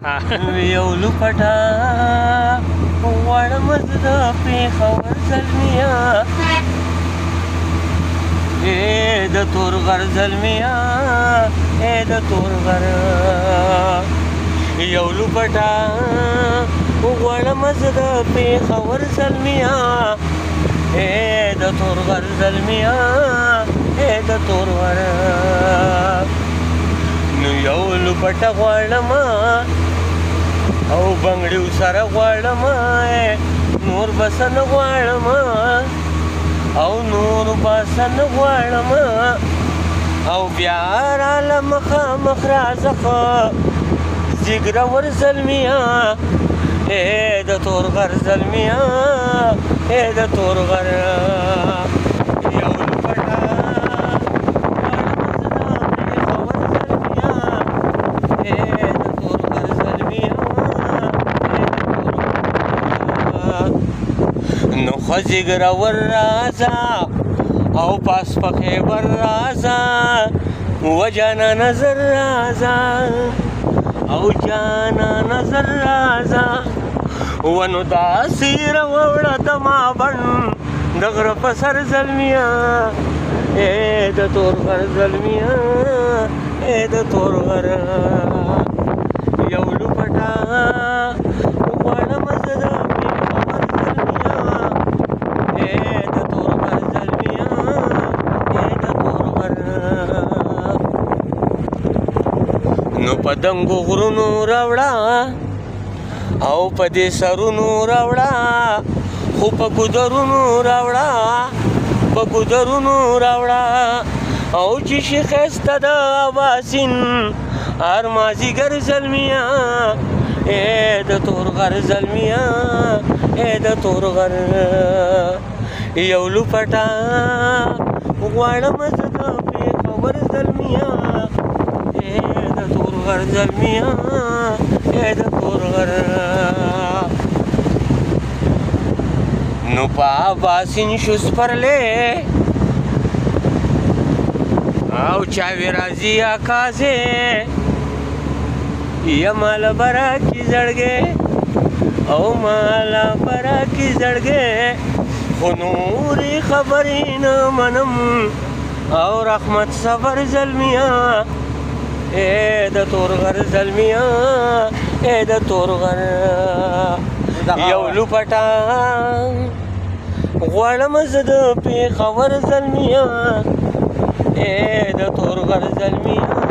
یو لوپټه غواړم زه د پېښور زلمیه د تورغر زلمیه د تورغر یو لوپټه غواړم زه د پېښور زلمیه د تورغر زلمیه د تورغر نو یو لوپټه غواړم او بنګړیو سره غواړم نور بس نه غواړم او نور بس نه غواړم او بیا راله مخامخ راځه زیږرور زلمیه د تورغر زلمیه د تورغر یو لوپټه نو خزیګرور راځه او پاس په خیبر راځه و جانا نظر راځه او جانا نظر راځه ونو داسې راوړه د ما بڼ د غره په سر زلمیه د تورغر زلمیه د تورغر یو لوپټه غواړم زه د پېښور زلمیه د تورغر زلمیه د تورغر نو په دنګو غرونو راوړه او په دې سرونو راوړه خو په ګودرونو راوړه په ګودرونو راوړه او چې شي ښایسته د اباسین هر مازدیګر زلمیه د تورغر زلمیه د تورغر یو لوپټه غواړم زه د پېښور زلمیه د تورغر زلمیه د تورغر نو په اباسین شو سپرلی او چاوی راځي اکازې یا مالا برا کی زړګې او مالا برا کی زړګې خو نورې خبرې نه منم او رحمت صبر زلمیه د تورغر زلمیه د تورغر یو لوپټه غواړم زه د پېښور زلمیه د تورغر زلمیه